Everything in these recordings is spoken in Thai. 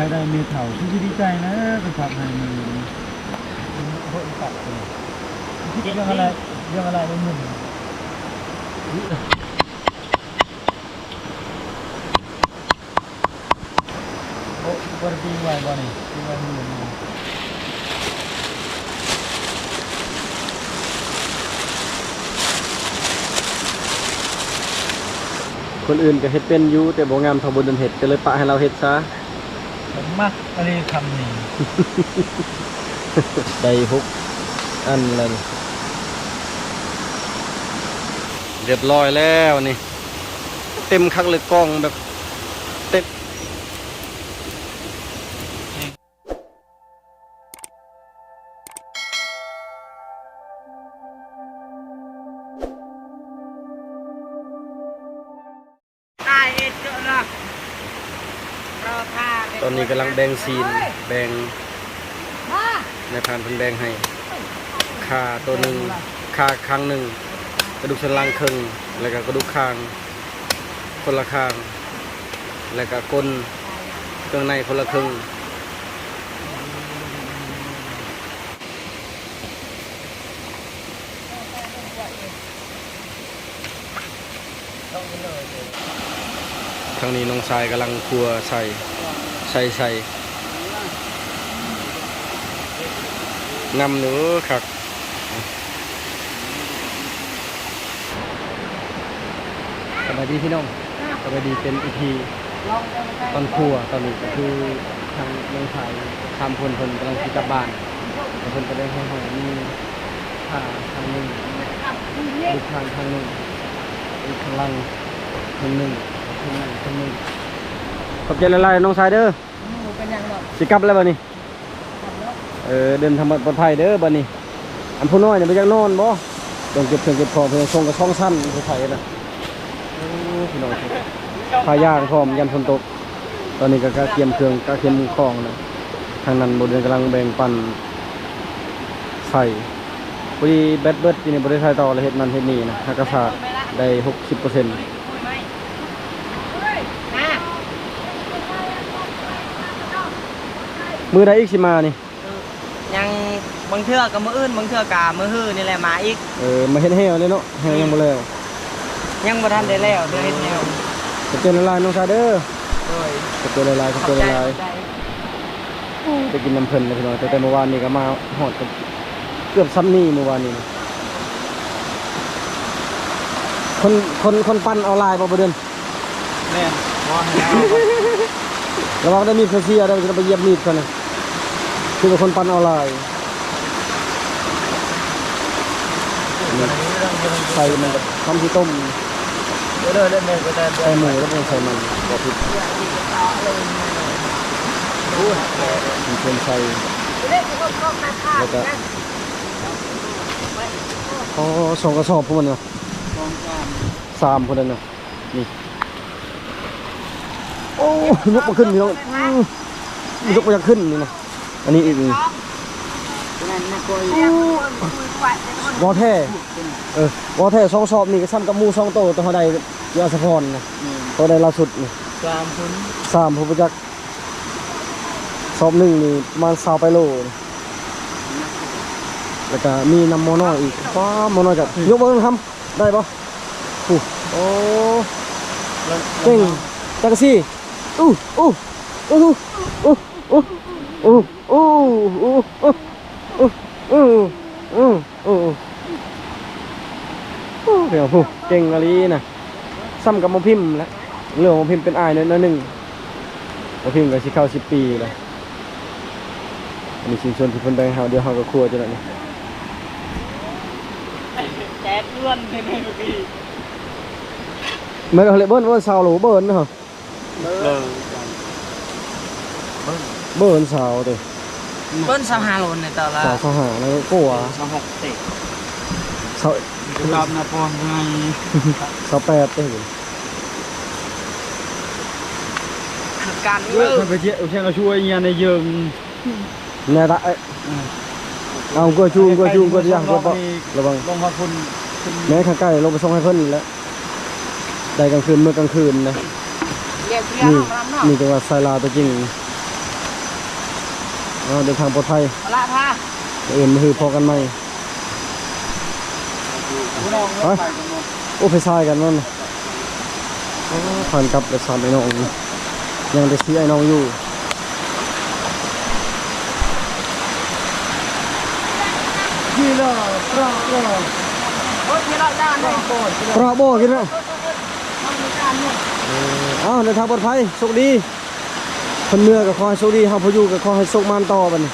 รได้เมทัลที่ดีใจนะไปฝากให้มือโคตรฝากเลยเรื่องอะไรในมือโอ้บริปีไว้บ่นี่ปีไว้มือคนอื่นก็เฮ็ดเป็นอยู่แต่บ่งามเท่าบ่ดนเฮ็ดก็เลยปะให้เราเฮ็ดซะผมมักอะไรคำนี้ ได้6อันแล้วนี่เรียบร้อยแล้วนี่เต็มคักเลยกล้องแบบเต็มตอนนี้กำลังแบ่งซีนแบ่งในพานเพิ่นแบ่งให้คาตัวหนึ่งคาครั้งหนึ่งกระดูกสันหลังครึ่งแล้วก็กระดูกคางคนละข้างแล้วก็ก้นเครื่องในคนละครึ่งทางนี้น้องชายกำลังครัวใส่งำหนูคักสบายดีพี่น้องสบายดีเป็นอีพีตอนครัวตอนนี้ก็คือทางน้องชายทำคนกำลังที่กลับบ้านคนก็ได้ให้หอยมีผ่าทางหนึ่งดูทางหนึ่งดูทางล่างทางหนึ่งขอบใจละลายน้องชายเด้อสิกลับแล้วบ่นี่เดินทางปลอดภัยเด้อบ่นี่อันผู้น้อยเนี่ยไปยังนอนบ่ต้องเก็บของเพื่อส่งกับช่องสั้นผู้ไทยนะพี่น้องพายางพร้อมยันฝนตกตอนนี้ก็เตรียมเครื่องก็เตรียมของนะทางนั้นบริเวณกำลังแบ่งปันใส่พอดีแบตเบิร์ดที่ในบริษัทต่อเลยเฮ็ดนั่นเฮ็ดนี่นะฮักกะซาได้ 60%มือใดอีกสิมานี่ยังบางเทื่อกับมืออื่นบางเทื่อกามือฮื้อนี่แหละมาอีกมาเฮ็ดแห้วเลยเนาะแห้วยังบ่แล้วยังบ่ทันได้แล้วเดี๋ยวเฮ็ดแนวขอบใจละลายน้องชายเด้อขอบใจละลายไปกินน้ำเพิ่นนะพี่น้องแต่เมื่อวานนี้ก็มาหอดเกือบซ้ำนี่เมื่อวานนี้คนปั้นเอาลายบ่เดินแม่ว่าให้ระวังได้มีดเสียได้จะไปเย็บมีดกันนะคือเป็นคนปั้นออนไลน์ใส่มันทำที่ต้มใส่หมูแล้วเป็นใส่มันบอกผิดมีคนใส่แล้วก็สองกระสอบพวกมันนะ3คนนั้นนะนี่โอ้ยกมาขึ้นพี่น้องยกมาขึ้นนี่นะอันนี้อีกวอแท้วอแท้2 สอบนี่ก็ซ้ำกับมู2 โตตัวใดยาสะพรนะตัวใดล่าสุดนี่3ผู้ประจักษ์สอบ1นี่มา20 ไปโลแล้วก็มีน้ำโมน้อยอีกฟ้าโมน้อยกับยกมือทำได้ปะโอ้เก่งจังสิเดี๋ยวเก่งอะไรนะซ้ำกับมพิมพ์แล้วเรื่องมพิมพ์เป็นอายนิดนึงมพิมพ์ก็สิเข้า10 ปีแล้วอันนี้ชิ้นส่วนที่เพิ่นแบ่งเฮาเดี๋ยวเฮาก็ครัวจังได๋นี่แจ๊ดล้วนในปีมันก็เลยเบิ้ลซาวหรูเบิ้ลนะฮะเบิ้ลซาวเด้เบิ้ล25 โลในต่อละสาวหาแล้วก็ว่า26เตะสาวรอบนะปอนไง28เด้การไปเที่ยวเชียงก็ช่วยเงี้ยในเยิงเนี่ยละเอาก็ชูก็ย่างก็ปะระวังลงมาคุณแม้ข้างใกล้ลงไปส่งให้เพิ่นแล้วได้กลางคืนเมื่อกลางคืนนะนี่จังหวัดไซลาตัวจริง เดินทางปลอดภัย เอาละพา เอ็นคือพอกันไหมไปโอ้ไปทรายกันนั่นผ่านกับไปสามไอ้น้องยังได้ซีไอ้น้องอยู่ ที่ละปลา โอ้ยที่เราด้านนี่โกรธ ปลาโบกินแล้ว ทำในการนี่ เดินทางปลอดภัยโชคดีคนเมื่อก็ขอให้โชคดีเฮาพออยู่ก็ขอให้โชคมันต่อบัดนี้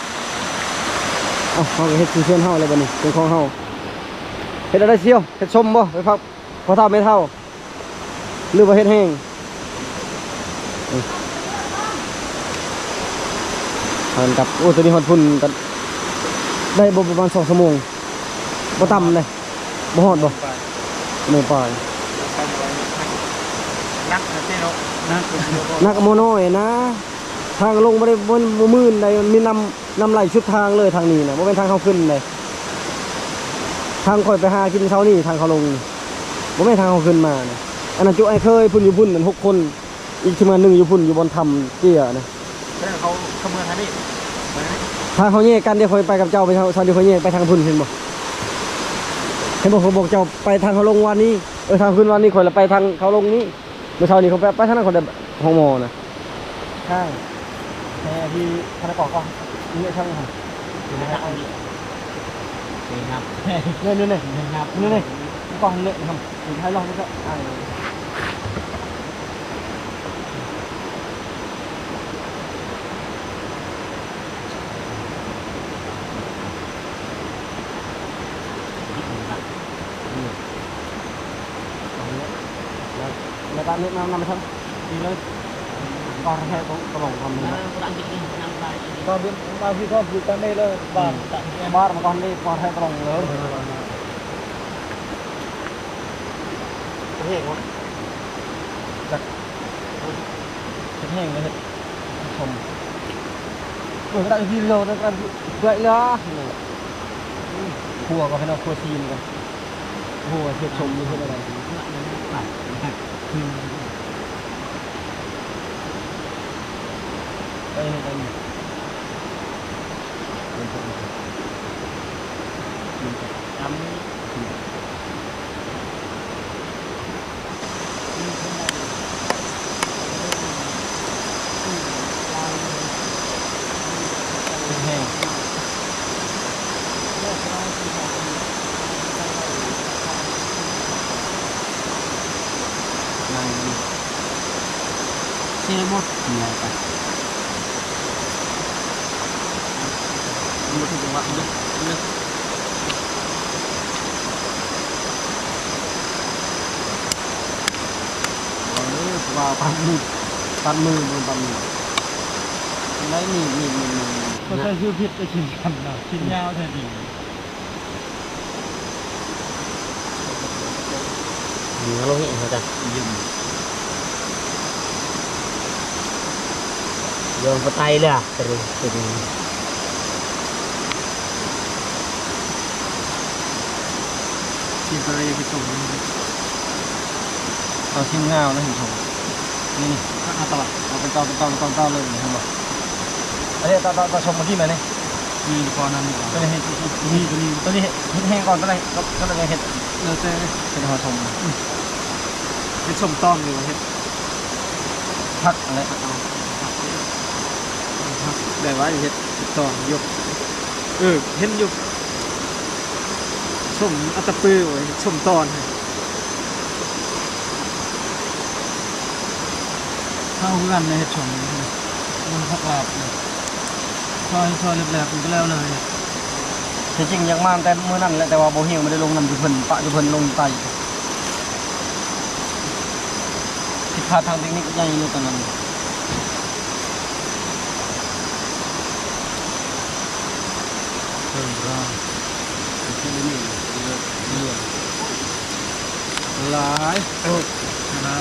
เฮาก็เฮ็ดเพื่อนเฮาเลยบัดนี้เป็นของเฮาเฮ็ดอะไรเชียวเฮ็ดชมบ่ไปพักพอเท่าไม่เท่าหรือว่าเฮ็ดแห้งผ่านกับโอ้ตัวนี้ฮอดพุ่นกันได้บ่ประมาณ2 ชั่วโมงบ่ต่ำเลยบ่ฮอดบ่โมงปลาย นักเต้นนัก นักโมน้อยนะทางลงบ่ได้บ่มื่นใดมันมีนำไหลชุดทางเลยทางนี้นะบ่เป็นทางเข้าขึ้นเลยทางค่อยไปหากินเช้านี่ทางเขาลงบ่แม่นทางเขาขึ้นมานะอันนั้นจุไอ้เคยพุ่นอยู่พุ่นนั่น6 คนอีกทีมงานหนึงอยู่พุ่นอยู่บนถ้ำเตี้ยนะ เขาขมือทางนี้ ถ้าเขาแยกกันเดี๋ยวค่อยไปกับเจ้าไปทางเดี๋ยวค่อยแยกไปทางพุ่นเห็นบ่เขาบอกเจ้าไปทางเขาลงวันนี้ทางขึ้นวันนี้ค่อยละไปทางเขาลงนี้เมื่อเช้านี้เขาไปทางนั้นคนเดียวห้องหมอนะใช่แต่ที่ธนากรก็นี่ช่างค่ะนี่ครับนี่กองเละครับสุดท้ายลองก็แล้วตอนนี้นำไปทำดีเลยก่อนแค่ตลงทำนี่ก็บินมาพี่ก็บินกันได้เลยบ้านมาก่อนนี่ก่อนให้ตลงเลยเฮ้ยงจากแห้งเลยชมเปิดได้ทีเดียวได้กันด้วยละครัวก็ให้เราครัวซีนกันครัวเทียบชมอยู่ที่ไหนไปทำแห้งเชื่อหมดเนี่ยไปดูถึงจังหวะลึกว่าปั้นมือได้มีก็ใช้ชื่อพิษไปกินกันนะชิ้นยาวแท้จริง เราเห็นเขาจะยืมโยนไปเลยอ่ะterus Cinta yang kita ngomong. เอาชิ้นงาวนะเห็นชมนี่ตลอดเอาเป็นตอนเลยเห็นบ่อันนี้ตอนชมเมื่อกี้ไหมเนี่ย มีก่อนนั้นนี่ก่อน ตัวนี้เห็นตัวนี้เห็นแห้งก่อนตัวไหนเห็น เราจะ เป็นหอชม เป็นชมต้อมอยู่เห็ด พักอะไร แต่ว่าเห็ดต้อมยกเห็นยกชมอัตตปื้อไว้ชมตอนเข้ากันในเห็ดชมมันพักหลับซอยแหลกๆมันก็แล้วเลย ที่จริงยังมาแต่เมื่อนั้นแหละแต่ว่าโบเฮียวไม่ได้ลงน้ำจุเพิ่นปะจุเพิ่นลงไตผิดพลาดทางเทคนิคใหญ่เลยตอนนั้นหลายนะ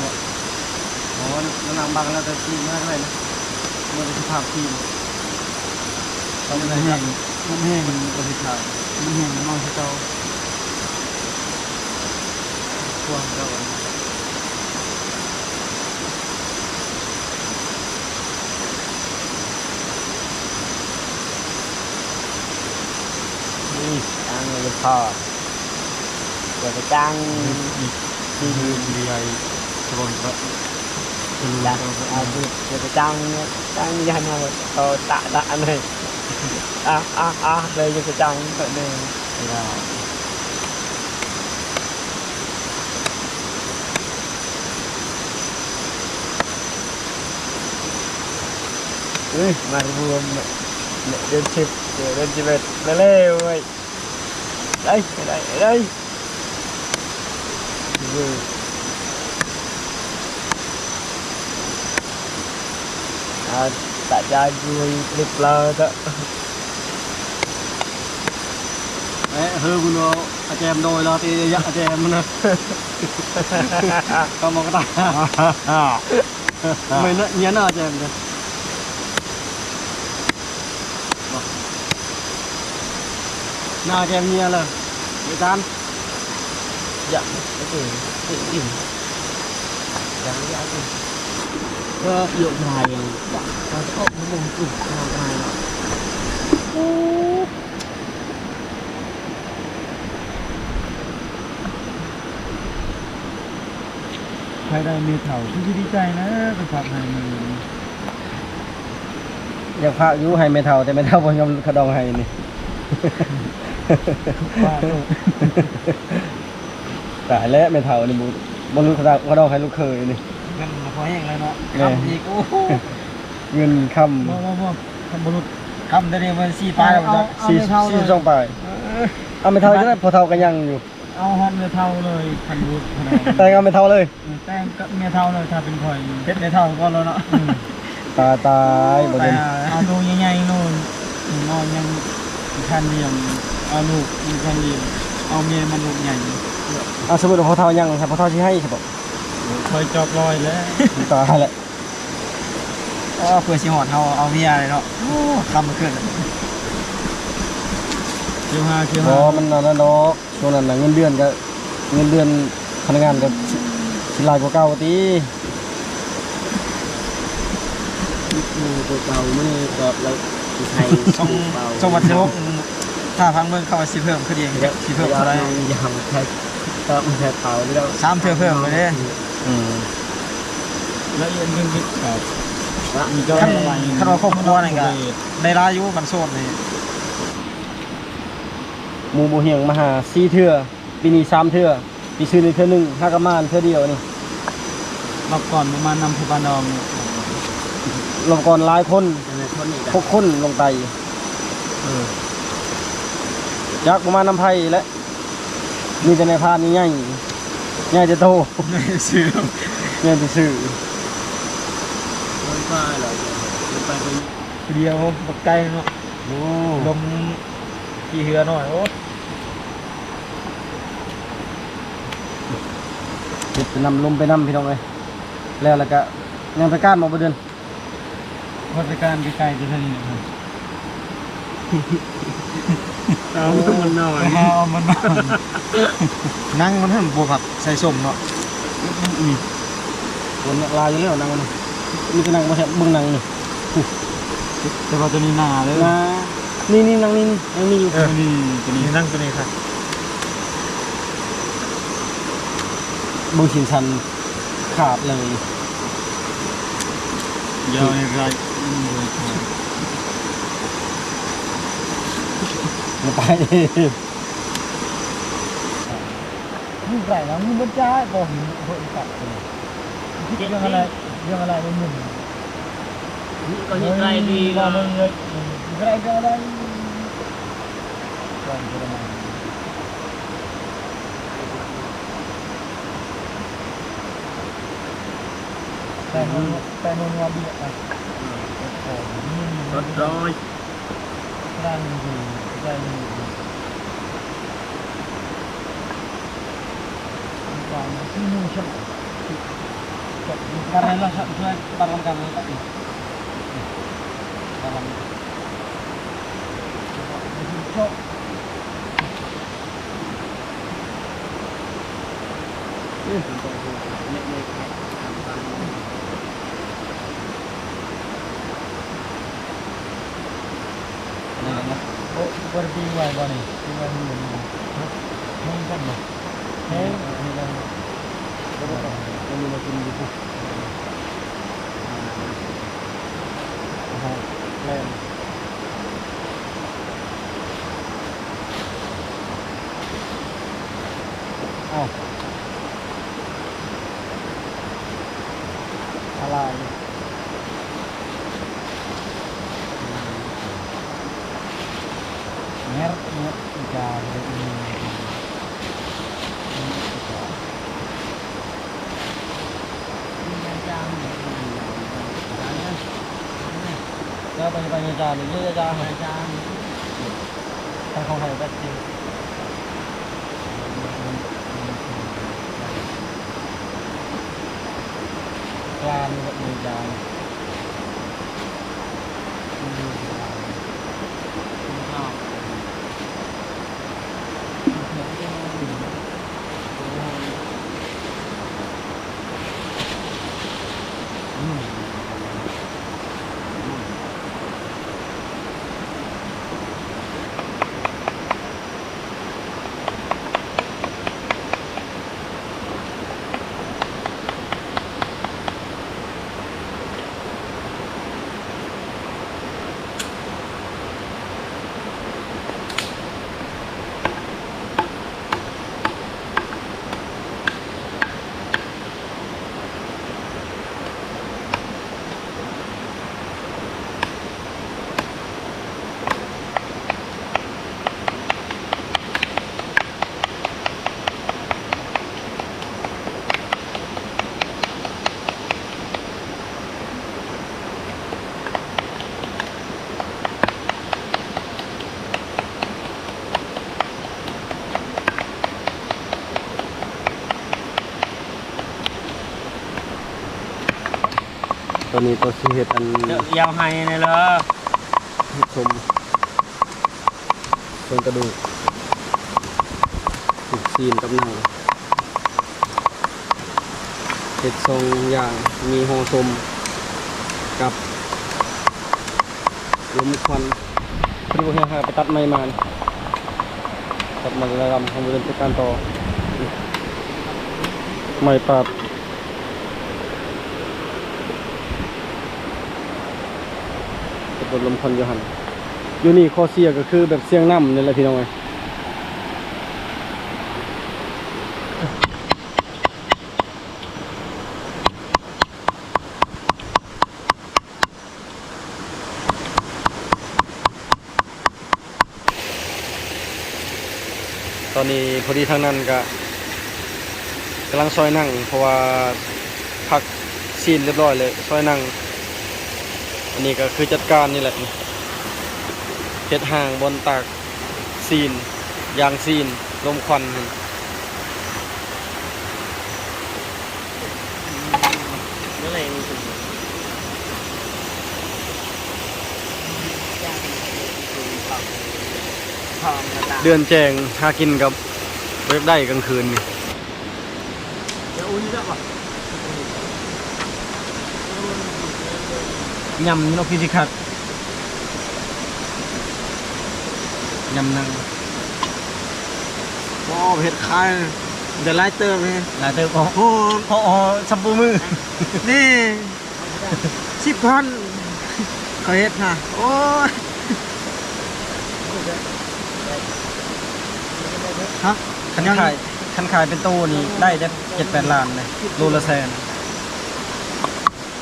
อ๋อนำบางแล้วแต่ทีมไม่ได้นะเมื่อที่ภาพทีมตอนนี้แห้ง มันแห้งมันบริการมันแห้งมันนอนที่เจ้าควงเจ้า được thò rồi cái trang ดีดีไอ้ตบนก็ là rồi cái trang trang như nào tạ tạ này đây cái trang vậy này là mà vừa đơn chip về leo rồi đây đây vừa tại ra vui clip lơ đó đấy hư của nó anh em đôi lo thì dạ anh em nữa còn một cái tay mình nó nhấn ở cho em kìa nào cho em nhia là bị tan dạ cái gì đáng giá gì dụng này dạ có ốc nó bùng cục nàyใครได้เมทัลที่ดีใจนะไปฝากให้มือ อยากพากอยู่ให้ไม่เท่าแต่ไม่เท่าบ่ยอมขะดองให้นี่ ว่าลูก ตายแล้วไม่เท่านี่บ่รู้ขะดองให้ลูกเคยนี่ เงินมาพอแห้งเลยเนาะ แน่ คำอีกโอ้โห เงินค บ่คำบุรุษคำได้เรียกว่าสี่ปลายแล้วจ้ะ ำ4 2ปลายเอาไม่เท่าก็ได้พอเท่ากันยังอยู่ เอาฮอตเมียเท่าเลยพันบุรุษขนาด แต่เอาไม่เท่าเลย แต่งกับเมียเท่าเลยถ้าเป็นข่อยเพชรเมียเท่าก็แล้วเนาะ ตายบ่ แต่ เป็น เอาลูกใหญ่ๆนู่นนอนยังคันเดียวเอาลูกมีคันเดียวเอาเมียมันลูกใหญ่ เอาสมมุติว่าพอเท่ายังครับพอเท่าสิให้ใช่บ่ คอยจอบลอยแล้ว ตายแล้ว เพื่อสิหอดเอาเมียเลยเนาะคำมันขึ้น เชียวห้า บ่มันนั่นน่ะดอกช่วงนั้นน่ะเงินเดือนพนักงานก็สิหลายกว่าเก่าติ มือตัวเก่ามือก็เราไทย สวัสดีครับถ้าพังเบิ่งเข้าไปสิเพิ่มขึ้นเองสิเพิ่มเท่าไหร่ ยำไทยก็มันจะเผาแล้ว 3เทื่อเพิ่มเลยเด้ อืม แล้วอีกนึงครับ คันว่าครอบครัวนี่ก็ในรายอยู่กันโซนนี่ หมู่บ่เฮียงมาหา4เทื่อปีนี้3เทื่อปีซื้อนี่เทื่อหนึงหากะมานเทื่อเดียวนี่ รอบก่อนประมาณนำผู้บ้านดอง รอบก่อนหลายคน ในคนนี้ 6คนลงไตยักษ์ประมาณน้ำไผ่และมีแต่ในพานนี่ใหญ่จะโต ซื้อ ใหญ่จะซื้อ มันก็เลยไปเป็น เดียวบักไก่เนาะ โอ้ ลมกี่เหือหน่อยโอ้ ติดไปนำลมไปนำพี่น้องเลยแล้วก็ยังตะการมาบ่เดือน ราชการไกลๆจะเท่านี้นะครับ เอามันหน่อย เอามันมา นั่งมันให้มันบวกผักใส่ส้มเนาะ คนลายอยู่แล้วนั่งนี่มีแต่นั่งมาแทบเบิ่งนั่งนี่ แต่ว่าตัวนี้หนาเลย นะนี่นั่งนี่ยังมีอยู่ นี่ตัวนี้นั่งตัวนี้ครับ เบิ่งสินชันขาดเลย ยาวในไร มาไป มึงไรนะมึงมันจ้าบอกมึงเฮ้ยตัดเลยเรื่องอะไรมึงมึง có những cái đi ว่า là มึงเลยไรก็อะไรก่อนจะมาแต่นนว่าเบี้ยอ่ะ rồi rồi ด้านอยู่ด้านอยู่ความที่นู่นใช่ไหมkarena lah saya barang kamu tadi barang cok oh seperti ini กันบ่แห้งนี่เราเรามีมากินอยู่ปุ๊บแรงอ้าวอะไรmerek ikan ini banyak jam ini jam kan không phải rất nhiều quan vẫn nhiều jamตัวนี้ตัวสีเห็ดอัน ยาวให้เลยเหรอ เห็ดชมส่วนกระดูกถูกซีนกับหนังเห็ดทรงอย่างมีห่อชมกับลมควันพอดีว่าเฮียไปตัดไม้มาตัดไม้ระลำทำเรื่องการต่อไม้ปราบบนลมควันอยู่หันอยู่นี่ข้อเสียก็คือแบบเสียงน้ำนี่แหละพี่น้องเอ้ยตอนนี้พอดีทางนั้นก็กำลังซอยนั่งเพราะว่าพักซีนเรียบร้อยเลยซอยนั่งอันนี้ก็คือจัดการนี่แหละเฮ็ดห่างบนตากซีนยางซีนลมควันเดือนแจงหากินกับเว็บได้กลางคืนนี่ยำนี่เราพิจิคัดยำนัง โอ้เห็ดคายเดี๋ยวไล่เติมเลย ลาเตอร์ก็ โอ้ อ๋อสับปูมือ นี่10,000เขาเห็ดค่ะโอ้ยฮะ คันขายเป็นตู้นี่ได้ได้7-8 ล้านเลยโลละแสน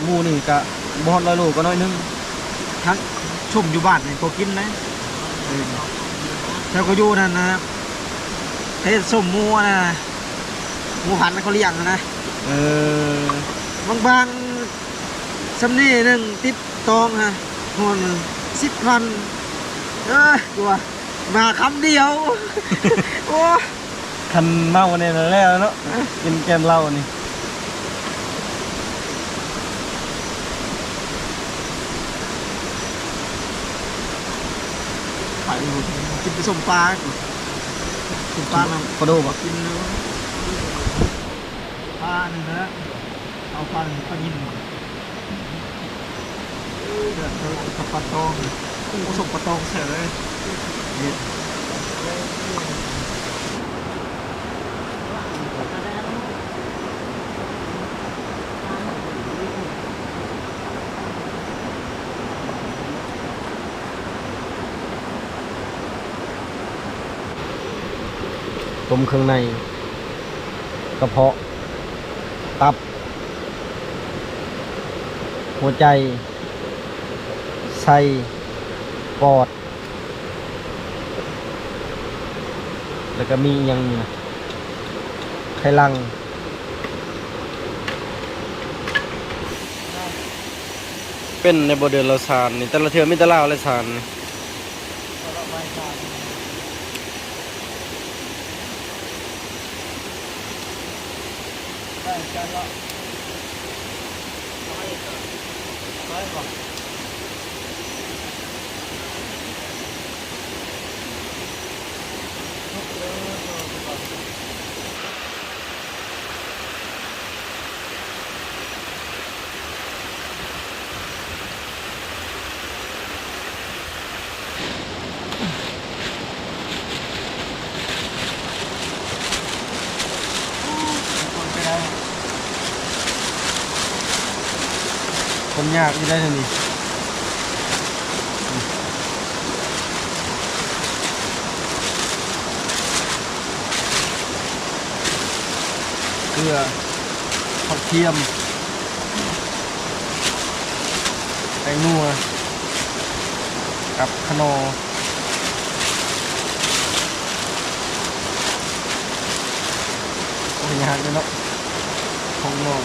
หมูนี่ก็บ่ฮอด100 โลก็น้อยนึง ทั้งชุ่มอยู่บ้านนี่พอกินนะแล้วก็อยู่นั่นนะครับเฮ็ดส้มหมูนะหมูหันเขาเลี้ยงนะ บางสำนีหนึ่งติดตองฮะคน10,000ตัวมาคำเดียว โอ้ คันเมาเนี่ยแล้วเนาะกินแกมเหล้านี่ ไปกินไปส่งปลาส่งปลามา กระโดดบ่ กินแล้วปลาหนึ่งนะเอาปลาหนึ่งปลายินเดือดกับปลาตองกุ้งผสมปลาตองเสร็จเลย ต้มเครื่องในกระเพาะตับหัวใจไส้ปอดแล้วก็มีอยังนี่นะไขลังเป็นในบ่เดือนละสารนี่แต่ละเทื่อมีแต่ลาวและสารนี่ ได้กันละร้อยกว่า คนยากที่ได้เท่านี้เกลือผักเทียมแตงนัวกับขนอโอ้ยยากเลยเนาะของนอง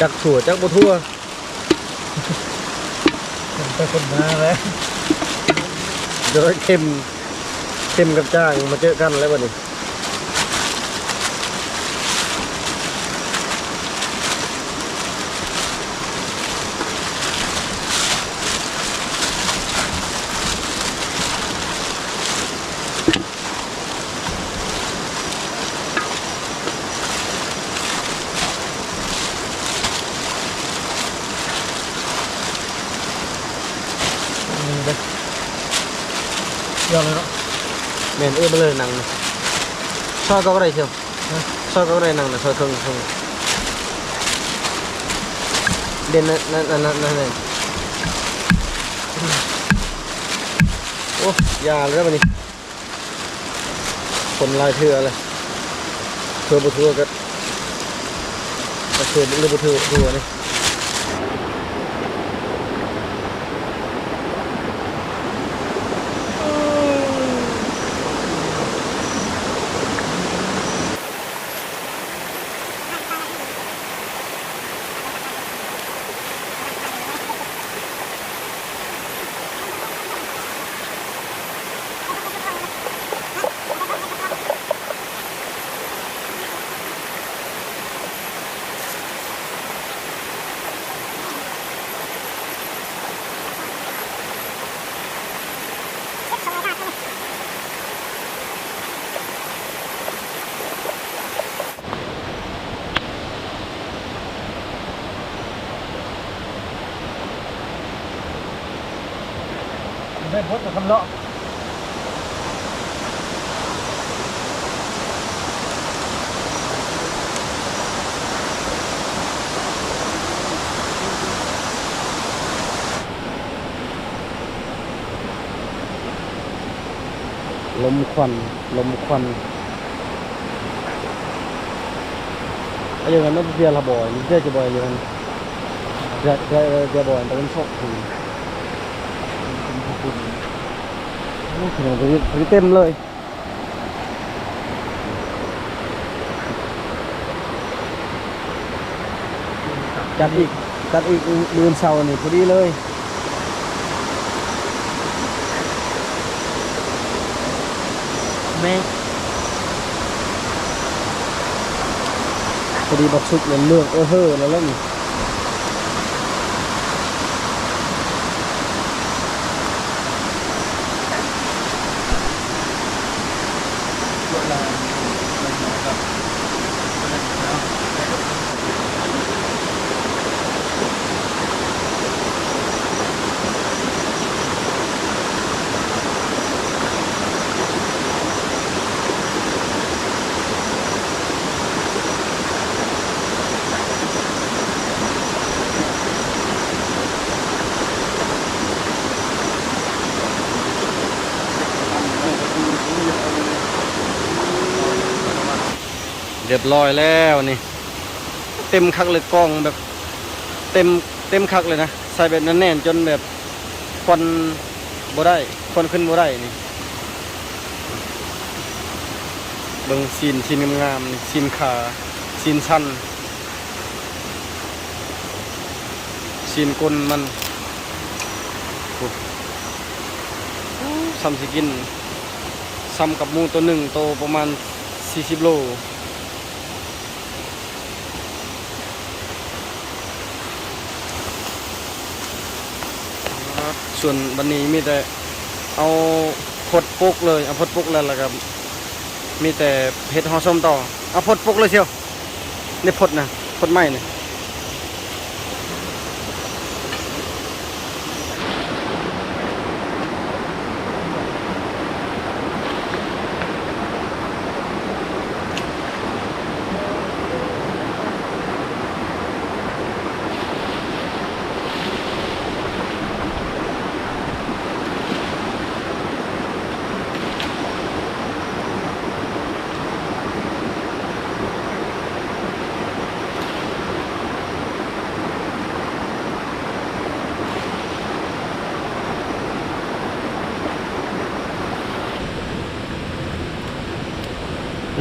จักถั่วจักบัวทั่ว ไปคนมาแล้ว เดี๋ยวเค็มกับจ้างมาเจอกันแล้ววันนี้ยอมเลยเนาะ แม่นมาเลยหนังซอยก็ได้เชียวซอยก็ได้หนังนะซอยเครื่องเด่นนั่นโอ้ยาแล้ววันนี้คนลายเทือเลยเทือบัวทั่วก็เทือเรือบัวทั่วนี่ได้พดกับคำเลาะลมควัน ayo kan nó bia là bò bia chỉ bò ayo kan bia bò nóเป็นsốc thì nóเต็มเลยจัดอีกเดือนเสาร์นี่พอดีเลยแม่พอดีบักสุกเลือกเฮ้อแล้วนี่เรียบร้อยแล้วนี่เต็มคักเลยกล้องแบบเต็มคักเลยนะใส่แบบแน่นๆจนแบบควันบ่ได้ควันขึ้นบ่ได้นี่เบิ่งซีนงามๆนี่ซีนขาซีนชันซีนก้นมันซ้ำสิกินซ้ำกับหมูตัวหนึ่งโตประมาณ40 โลส่วนบันนี้มีแต่เอาพดปุกเลยเอาพดปุกแล้วล่ะครับมีแต่เห็ดห่อส้มต่อเอาพดปุกเลยเชียวนี่พดนะพดไม้เนี่ย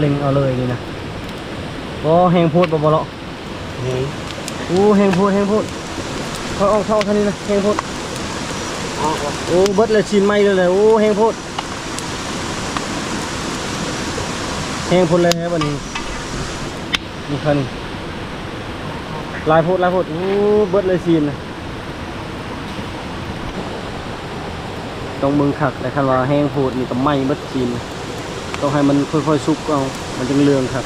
เล็งเอาเลยนี่นะก็แหงพูดบ่เลาะแหงพูดเขาออกเท่านี้นะแหงพูดโอ้เบิดเลยชินไม่เลยโอ้แหงพูดเลยครับวันนี้นี่คันลายพูดโอ้เบิดเลยชินนะต้องมึงขักแต่คันว่าแหงพูดนี่ก็ไม่เบิดชินต้องให้มันค่อยๆซุกเอามันจึงเรืองครับ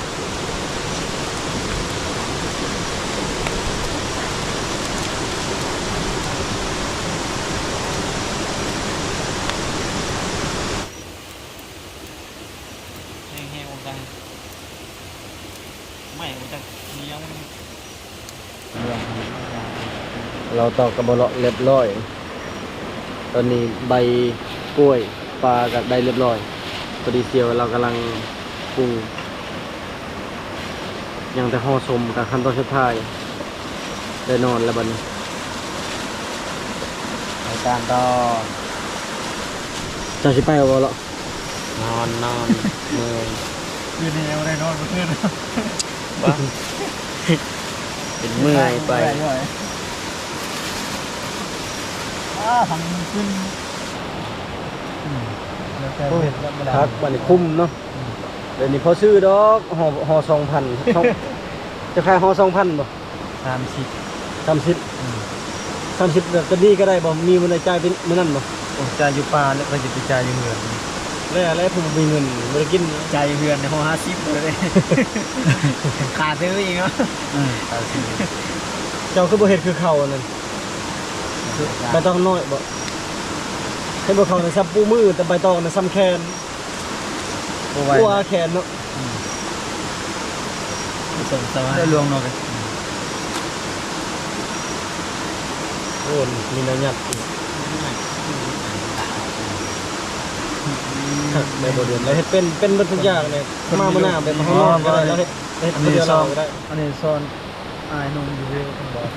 แห้งๆจังไม่จังเนี้ยเราตอกกระบอกเรียบร้อยตอนนี้ใบกล้วยปลากับได้เรียบร้อยพอดีเซียวเรากำลังปรุงยังแต่ห่อสมกับขั้นตอนสุดท้ายได้นอนแล้วบัดนี้รายการต่อจะสิไปเอาบ่ล่ะนอนเมื่อยคืนนี้ยังได้นอนเมื่อคืนบ้าเป็นเมื่อยไปทำขึ้นพักบัดนี้คุ้มเนาะเดี๋ยวนี้พอซื้อดอกห่อ2,000จะขายห่อ2,000บ่30ก็ดีก็ได้บ่มีมันจ่ายเป็นมื้อนั้นบ่จ่ายอยู่ป่าแล้วก็จะไปจ่ายอยู่เงินแล้วผมมีเงินบ่ได้กินจ่ายเงินในห่อ50เลยขาดซื้ออีกเนาะขาดซื้อเจ้าคือบ่เฮ็ดคือเขาอันนั้นใบตองน้อยบ่ให้บ่เขาในซับปูมือแต่ใบตองในซ้ำแคนบัวแคนเนาะส่งสบายได้รวมเนาะโอ้มีน้ำยัด ในบ่เดือนเราเฮ็ดเป็นทุกอย่างเนี่ยมามื้อหน้าแบบข้างนอกก็ได้เราเฮ็ดคนเดียวเราก็ได้ อันนี้ซ่อนอายนุ่มอยู่ที่ต้องบอก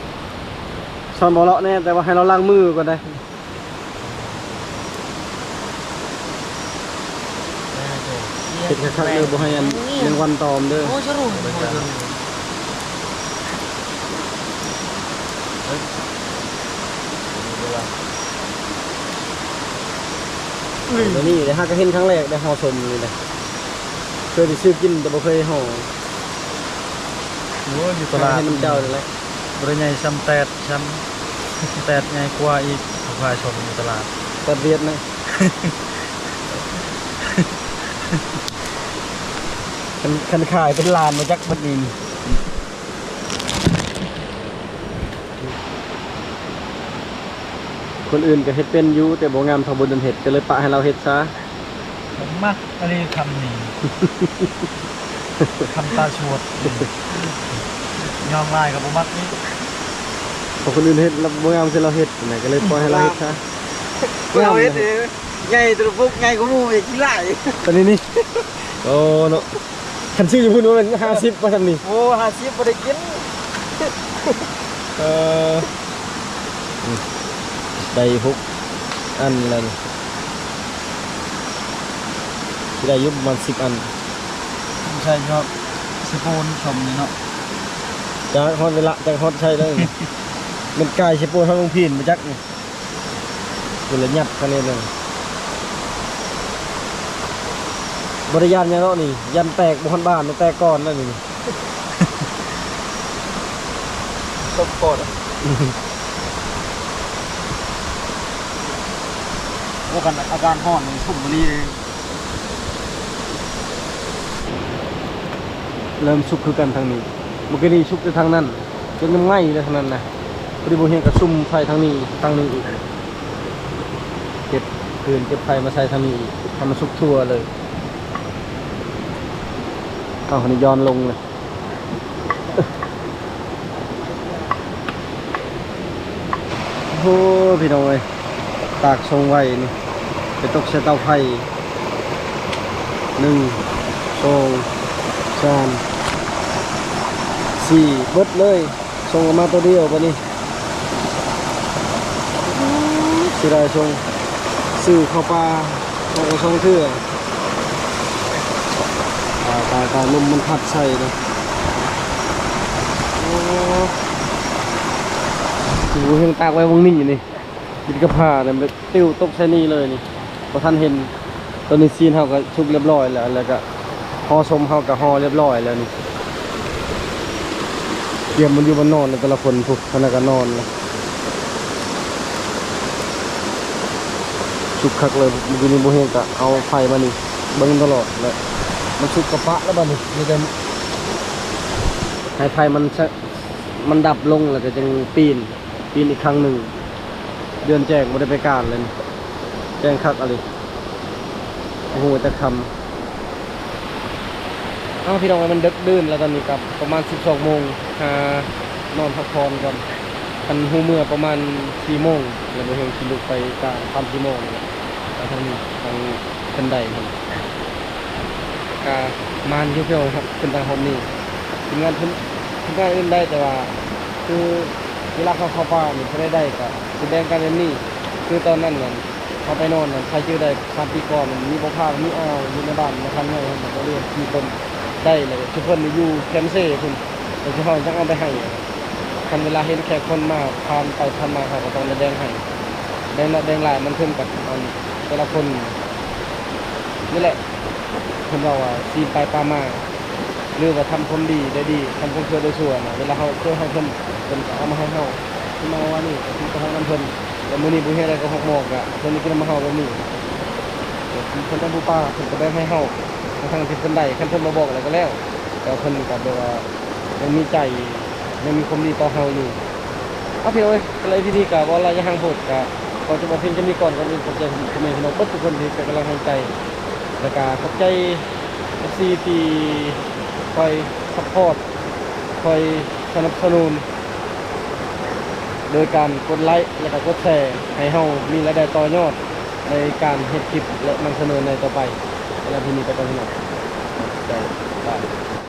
สอนบ่เลาะแน่แต่ว่าให้เราล้างมือก่อนได้เฮ็ดคักๆเด้อบ่ให้อันแมงวันตอมเด้อ โอ้ชรุ่ม เดี๋ยวนี้ได้ฮะก็เห็นครั้งแรกได้ห่อสมนี่แหละเคยได้ซื้อกินแต่บ่เคยห่อ โอ้ยอยู่ตลาด ให้น้ำเจ้านี่แหละ บริใหญ่ซ้ำแตดซ้ำแตดใหญ่กว่าอีกผู้พาชมอยู่ตลาด ตัดเวียดนะคันขายเป็นลานมาจากบัดนี้นี่คนอื่นก็เฮ็ดเป็นอยู่แต่บ่งามเท่าบ่เดินเฮ็ดก็เลยปะให้เราเฮ็ดซะ ผมมักอันนี้คำนี้ คำตาชวดยอมลายกับผมมักนี่ พอคนอื่นเฮ็ดแล้วบ่งามคือเราเฮ็ดนั่นก็เลยปล่อยให้เราเฮ็ดซะ เราเฮ็ดเองไงตัวฟุกไงก็มูอีกกี่ไร่ ตอนนี้นี่โอ้เนาะคันชื่ออยู่พุ่นว่ามัน50ว่าซั่นนี่ โอ้50บ่ได้กิน ได้6อันแล้วนี่สิได้อยู่ประมาณ10อัน ไม่ใช่ชอบสปูนชมนี่เนาะ จะฮอดเวลาจะฮอดใช่เลย มันกายสิโปนเฮาลงพีนมาจักนี่กูเลยยัดกันเลยนึงบริยานยังเนาะนี่ยันแตกบ่ฮอดบ้านมันแตกก่อนแล้วนี่ ตบกด โอ้กันอาการห้อนนี่สุ่มบุรีเลย เริ่มสุกคือกันทางนี้มันก็นี่สุกไปทางนั้นจนยังไหม้เลยทางนั้นนะพอดีบ่เห็นก็ซุ่มไฟทางนี้ทางนึงอีกเก็บคืนเก็บไฟมาใส่ทางนี้อีกทำมันสุกทั่วเลยเอาคนนี้ย้อนลงเลย โอ้พี่น้องเอ้ยตากทรงไว้นี่ไปตกใส่เตาไฟ1 2 3 4เบิดเลยส่งออกมาตัวเดียวปะนี่สิได้ส่งซื้อข้าวปลาส่งส่งเทื่อตายนมมันพัดใส่เลยโอ้โหเห็นตากไว้วงนี้นี่กินกระเพาะเนี่ยมันติ้วตกใส่นี่เลยนี่พอท่านเห็นตัวนี้ซีนเขาก็ชุบเรียบร้อยแล้วก็ห่อสมเขาก็ห่อเรียบร้อยแล้วนี่เตรียมมันอยู่บนนอนเลยแต่ละคนพวกพนักงานนอนเลยชุบคักเลยดูนี่โบเฮงกะเอาไฟมานี่เบิ้งตลอดเลยมันชุบกระปะแล้วบ้านี่นี่จะให้ไฟมันดับลงแล้วก็จึงปีนอีกครั้งหนึ่งเดือนแจ้งไม่ได้ไปการเลยแจ้งคักอะไรโอ้โหแต่คำพี่น้องมันดึกดื่นแล้วตอนนี้กับประมาณ12 โมงนอนพักผ่อนก่อนกันหูเมื่อประมาณ4 โมงแล้วโบเฮงขี่ลุกไปกลาง3-4 โมงแล้วทางนี้ทางบันไดมันกามานเที่ยวๆครับเป็นทางห้องนี้ถึงงานถึงงานอื่นได้แต่ว่าคือเวลาเข้าป่านี่เขาได้กับแสดงการเล่นนี่คือตอนนั้นเนี่ยเขาไปนอนใครชื่อได้3 ปีก่อนมีบ่อผ้ามีอ่าวมีในบ้านมาทำไงผมก็เรียนมีคนได้เลยทุกคนอยู่แคมป์เซ่คุณแต่เฉพาะจังเอาไปให้คันเวลาเห็นแขกคนมาผ่านไปผ่านมาเขาก็ต้องแดงให้แดงลายมันขึ้นกับแต่ละคนนี่แหละคนเราซีนไปปลามาหรือว่าทำความดีได้ดีทำความชั่วได้ชั่วนะเวลาเขาช่วยให้เพิ่นเอามาให้เขาที่มาว่านี่คือเขาน้ำเพิ่นแต่มื้อนี้บุญให้อะไรก็6 โมงเพิ่นนี่ก็มาเฮาแบบนี้เพิ่นต้องบูป้าเพิ่นก็ได้ให้เฮาทางที่เพิ่นได้คันเพิ่นมาบอกอะไรก็แล้วแต่เพิ่นก็แบบว่ายังมีใจยังมีความดีต่อเฮาอยู่พี่น้องอะไรที่นี่ก็บ่ระยะห่างโพดก็ก่อนจะมาเพียงจะมีก่อนอื่นขอบใจพี่น้องทุกคนที่เป็นกำลังใจแล้วก็ขอบใจ FC ที่คอยซัพพอร์ตคอยสนับสนุนโดยการกดไลค์และก็กดแชร์ให้เฮามีรายได้ต่อยอด ในการเฮ็ดคลิปและนำเสนอในต่อไปแล้วทีนี้ก็ต้องหนักใจได้